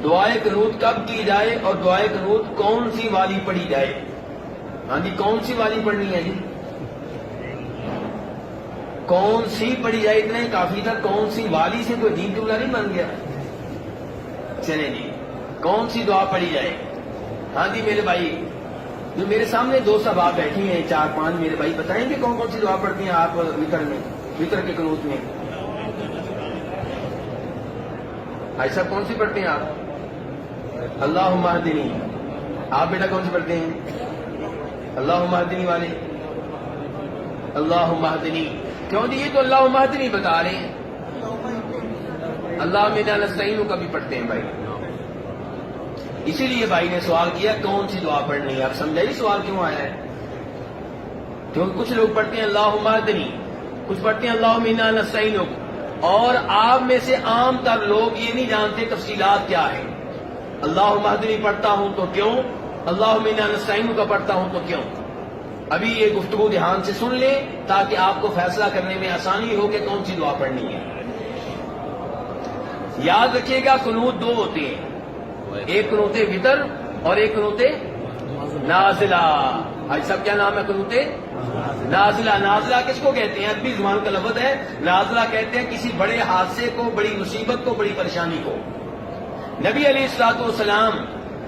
دعائے قنوت کب کی جائے اور دعائے قنوت کون سی والی پڑھی جائے؟ ہاں جی، کون سی والی پڑھنی ہے جی؟ کون سی پڑھی جائے اتنا ہی کافی تھا. کون سی والی سے کوئی دین ٹولہ نہیں بن گیا. چلیں جی، کون سی دعا پڑھی جائے؟ ہاں جی میرے بھائی، جو میرے سامنے دو صحابہ بیٹھی ہیں 4-5 میرے بھائی، بتائیں گے کون کون سی دعا پڑھتی ہیں آپ وتر میں، وتر کے قنوت میں؟ بھائی صاحب کون سی پڑھتے ہیں آپ؟ اللہم اہدنی. آپ بیٹا کون سی پڑھتے ہیں؟ اللہم اہدنی والے. اللہم اہدنی کیوں جی؟ یہ تو اللہم اہدنی بتا رہے ہیں. اللہم انا نستعین کا بھی پڑھتے ہیں بھائی. اسی لیے بھائی نے سوال کیا کون سی دعا پڑھنی ہے. آپ سمجھائیے سوال کیوں آیا ہے؟ کیونکہ کچھ لوگ پڑھتے ہیں اللہم اہدنی، کچھ پڑھتے ہیں اللہم انا نستعین، اور آپ میں سے عام تر لوگ یہ نہیں جانتے تفصیلات کیا ہے. اللہم اہدنی پڑھتا ہوں تو کیوں، اللہم انا نستعین کا پڑھتا ہوں تو کیوں. ابھی یہ گفتگو دھیان سے سن لیں تاکہ آپ کو فیصلہ کرنے میں آسانی ہو کہ کون سی دعا پڑھنی ہے. یاد رکھیے گا قنوت دو ہوتے ہیں، ایک قنوت وتر اور ایک قنوت نازلہ. آج سب کیا نام ہے؟ قنوت نازلہ. نازلہ کس کو کہتے ہیں؟ عربی زبان کا لفظ ہے. نازلہ کہتے ہیں کسی بڑے حادثے کو، بڑی مصیبت کو، بڑی پریشانی کو. نبی علیہ الصلوۃ والسلام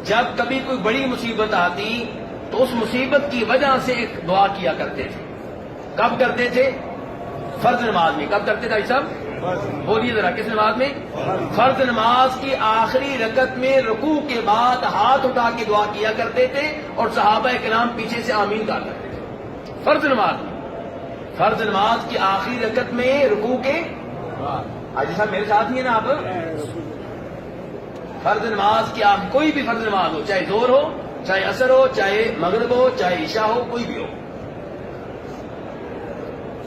جب کبھی کوئی بڑی مصیبت آتی تو اس مصیبت کی وجہ سے ایک دعا کیا کرتے تھے. کب کرتے تھے؟ فرض نماز میں. کب کرتے تھے صاحب؟ بولیے ذرا، کس نماز میں؟ فرض نماز کی آخری رکعت میں رکوع کے بعد ہاتھ اٹھا کے دعا کیا کرتے تھے اور صحابہ کرام پیچھے سے آمین کہا کرتے تھے. فرض نماز میں، فرض نماز کی آخری رکعت میں رکوع کے حاجی صاحب میرے ساتھ ہی ہیں نا آپ؟ فرض نماز کی کوئی بھی فرض نماز ہو، چاہے ظہر ہو، چاہے عصر ہو، چاہے مغرب ہو، چاہے عشاء ہو، کوئی بھی ہو.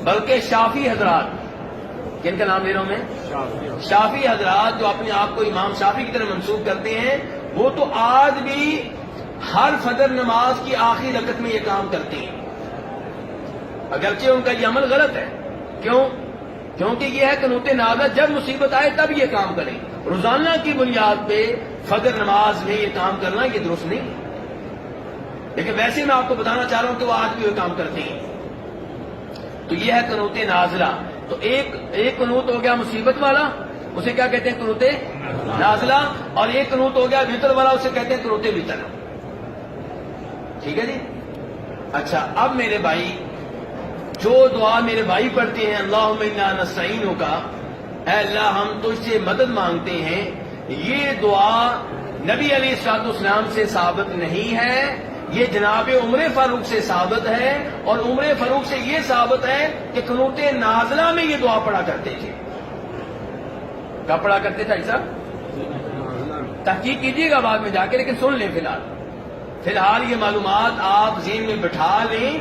بلکہ شافعی حضرات، کن کا نام لے رہا ہوں میں؟ شافعی حضرات جو اپنے آپ کو امام شافعی کی طرف منسوب کرتے ہیں، وہ تو آج بھی ہر فجر نماز کی آخری رکعت میں یہ کام کرتے ہیں. اگرچہ ان کا یہ عمل غلط ہے. کیوں؟ کیونکہ یہ ہے قنوت نازلہ، جب مصیبت آئے تب یہ کام کریں. روزانہ کی بنیاد پہ فجر نماز میں یہ کام کرنا یہ درست نہیں. لیکن ویسے میں آپ کو بتانا چاہ رہا ہوں کہ وہ آج بھی وہ کام کرتے ہیں. تو یہ ہے قنوت نازلہ. تو ایک قنوت ہو گیا مصیبت والا، اسے کیا کہتے ہیں؟ قنوت نازلہ. اور ایک قنوت ہو گیا وتر والا، اسے کہتے ہیں قنوت وتر. ٹھیک ہے جی؟ اچھا، اب میرے بھائی جو دعا میرے بھائی پڑھتے ہیں اللہم انا نستعین کا، اے اللہ ہم تجھ سے مدد مانگتے ہیں، یہ دعا نبی علیہ الصلوۃ والسلام سے ثابت نہیں ہے. یہ جناب عمر فاروق سے ثابت ہے، اور عمر فاروق سے یہ ثابت ہے کہ قنوت نازلہ میں یہ دعا پڑھا کرتے تھے. کب پڑھا کرتے تھے ایسا؟ تحقیق کیجیے گا بعد میں جا کے، لیکن سن لیں فی الحال یہ معلومات آپ ذہن میں بٹھا لیں.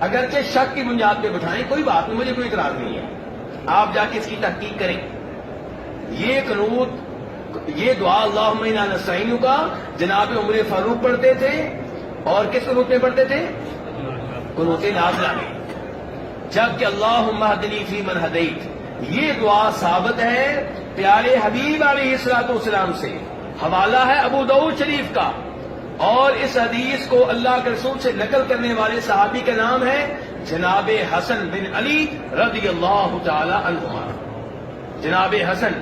اگرچہ شک کی بنیاد پہ بٹھائیں، کوئی بات نہیں، مجھے کوئی اعتراض نہیں ہے. آپ جا کے اس کی تحقیق کریں. یہ قنوت، یہ دعا اللہم انا نستعین کا جناب عمر فاروق پڑھتے تھے، اور کس قنوت میں پڑھتے تھے؟ قنوت نازلہ میں. جبکہ اللہم اہدنی فیمن ہدیت، یہ دعا ثابت ہے پیارے حبیب علیہ الصلوۃ والسلام سے. حوالہ ہے ابو داؤد شریف کا، اور اس حدیث کو اللہ کے رسول سے نقل کرنے والے صحابی کا نام ہے جناب حسن بن علی رضی اللہ تعالی عنہما. جناب حسن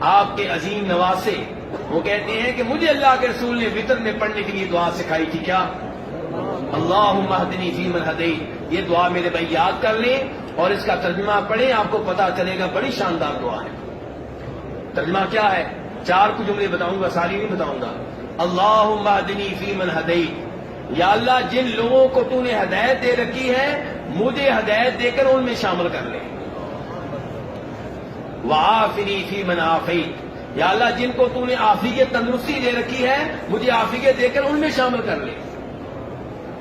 آپ کے عظیم نواسے، وہ کہتے ہیں کہ مجھے اللہ کے رسول نے وتر میں پڑھنے کے لیے دعا سکھائی تھی. کیا؟ اللہم اہدنی فیمن ہدیت. یہ دعا میرے بھائی یاد کر لیں اور اس کا ترجمہ پڑھیں، آپ کو پتا چلے گا. بڑی شاندار دعا ہے. ترجمہ کیا ہے؟ 4 کو جملے بتاؤں گا، ساری نہیں بتاؤں گا. اللہم اہدنی فیمن ہدیت، یا اللہ جن لوگوں کو تو نے ہدایت دے رکھی ہے مجھے ہدایت دے کر ان میں شامل کر لے. وعافنی فیمن عافیت، یا اللہ جن کو تو نے عافیت تندرستی دے رکھی ہے مجھے عافیت دے کر ان میں شامل کر لے.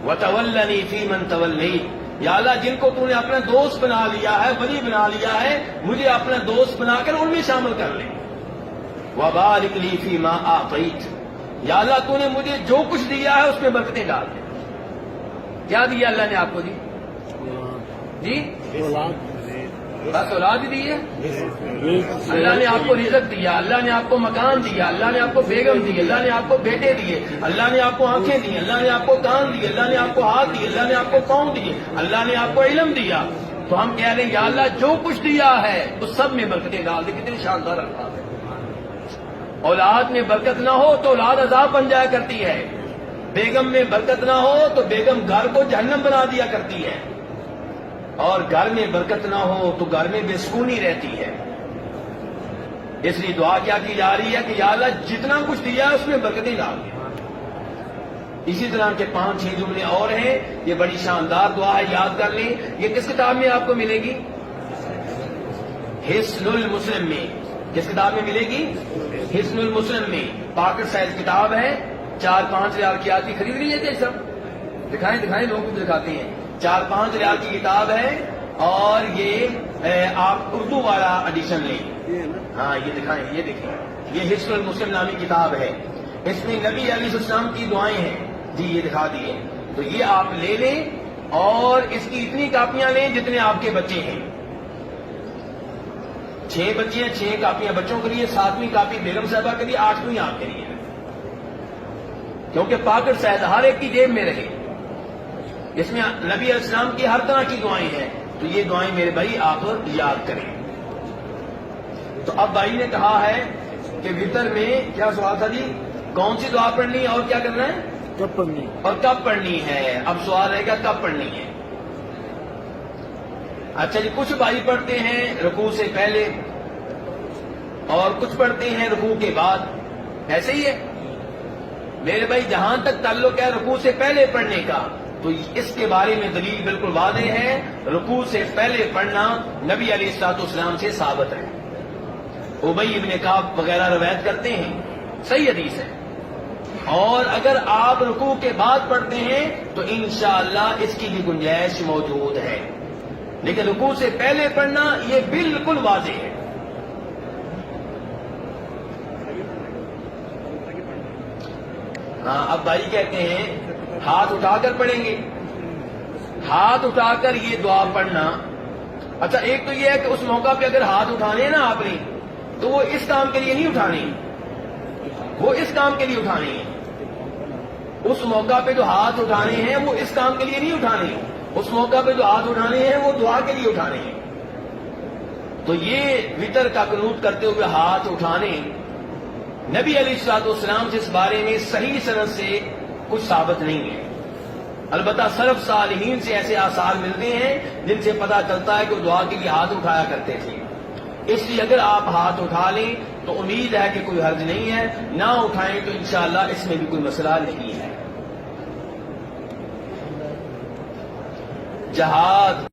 وتولنی فیمن تولیت، یا اللہ جن کو تو نے اپنا دوست بنا لیا ہے، ولی بنا لیا ہے، مجھے اپنا دوست بنا کر ان میں شامل کر لے. وبارک لی فیما اعطیت، یا اللہ تو نے مجھے جو کچھ دیا ہے اس میں برکتیں ڈال دے. کیا دیا اللہ نے آپ کو؟ جی بس اولاد دی ہے. اللہ نے آپ کو رزق دیا, اللہ نے آپ کو مکان دیا, اللہ نے آپ کو بیگم دی, اللہ نے آپ کو بیٹے دیے, اللہ نے آپ کو آنکھیں دی, اللہ نے آپ کو کان دیے, اللہ نے آپ کو ہاتھ دیے, اللہ نے آپ کو پاؤں دیے, اللہ نے آپ کو علم دیا. تو ہم کہہ رہے ہیں یا اللہ جو کچھ دیا ہے اس سب میں برکتیں ڈال دے. کتنی شاندار الفاظ ہے. اولاد میں برکت نہ ہو تو اولاد عذاب بن جایا کرتی ہے, بیگم میں برکت نہ ہو تو بیگم گھر کو جہنم بنا دیا کرتی ہے, اور گھر میں برکت نہ ہو تو گھر میں بے سکونی رہتی ہے. اس لیے دعا کیا کی جا رہی ہے کہ یا اللہ جتنا کچھ دیا ہے اس میں برکتیں ڈال دیں. اسی طرح کے 5-6 جملے اور ہیں, یہ بڑی شاندار دعا ہے, یاد کر لیں. یہ کس کتاب میں آپ کو ملے گی؟ حصن المسلم میں. کس کتاب میں ملے گی؟ حصن المسلم میں. پاکٹ سائز کتاب ہے, 4-5 ریال کی آتی. خرید لیجیے سب, دکھائیں لوگ بھی دکھاتے ہیں. 4-5 ریال کی کتاب ہے, اور یہ آپ اردو والا ایڈیشن لیں. ہاں یہ دکھائیں, یہ دیکھیں, یہ حصن المسلم نامی کتاب ہے. اس میں نبی علیہ السلام کی دعائیں ہیں. جی یہ دکھا دیے. تو یہ آپ لے لیں, اور اس کی اتنی کاپیاں لیں جتنے آپ کے بچے ہیں. 6 بچے ہیں, 6 کاپیاں بچوں کے لیے, 7ویں کاپی بیگم صاحبہ کے لیے, 8ویں آپ کے لیے, کیونکہ پاکٹ سائز ہر ایک کی جیب میں رہے. اس میں نبی علیہ السلام کی ہر طرح کی دعائیں ہیں. تو یہ دعائیں میرے بھائی آپ یاد کریں. تو اب بھائی نے کہا ہے کہ وطر میں کیا سوال تھا جی, کون سی دعا پڑھنی ہے اور کیا کرنا ہے, کب پڑھنی اور کب پڑھنی ہے. اب سوال ہے کہ کب پڑھنی ہے. اچھا جی, کچھ بھائی پڑھتے ہیں رکوع سے پہلے, اور کچھ پڑھتے ہیں رکوع کے بعد. ایسے ہی ہے میرے بھائی. جہاں تک تعلق ہے رکوع سے پہلے پڑھنے کا, تو اس کے بارے میں دلیل بالکل واضح ہے. رکوع سے پہلے پڑھنا نبی علیہ الصلوۃ والسلام سے ثابت ہے. ابی ابن کعب وغیرہ روایت کرتے ہیں, صحیح حدیث ہے. اور اگر آپ رکوع کے بعد پڑھتے ہیں تو انشاءاللہ اس کی بھی گنجائش موجود ہے, لیکن رکوع سے پہلے پڑھنا یہ بالکل واضح ہے. ہاں, اب بھائی کہتے ہیں ہاتھ اٹھا کر پڑھیں گے. ہاتھ اٹھا کر یہ دعا پڑھنا. اچھا, ایک تو یہ ہے کہ اس موقع پہ اگر ہاتھ اٹھانے ہیں نا آپ نے, تو وہ اس کام کے لیے نہیں اٹھانے, وہ اس کام کے لیے اٹھانے ہیں. اس موقع پہ جو ہاتھ اٹھانے ہیں وہ اس کام کے لیے نہیں اٹھانے. اس موقع پہ جو ہاتھ اٹھانے ہیں وہ دعا کے لیے اٹھانے ہیں. تو یہ وطر کا قنوت کرتے ہوئے ہاتھ اٹھانے, نبی علیہ الصلوۃ والسلام سے اس بارے میں صحیح سند سے کچھ ثابت نہیں ہے. البتہ سلف صالحین سے ایسے آثار ملتے ہیں جن سے پتہ چلتا ہے کہ وہ دعا کے لیے ہاتھ اٹھایا کرتے تھے. اس لیے اگر آپ ہاتھ اٹھا لیں تو امید ہے کہ کوئی حرج نہیں ہے, نہ اٹھائیں تو انشاءاللہ اس میں بھی کوئی مسئلہ نہیں ہے. جہاد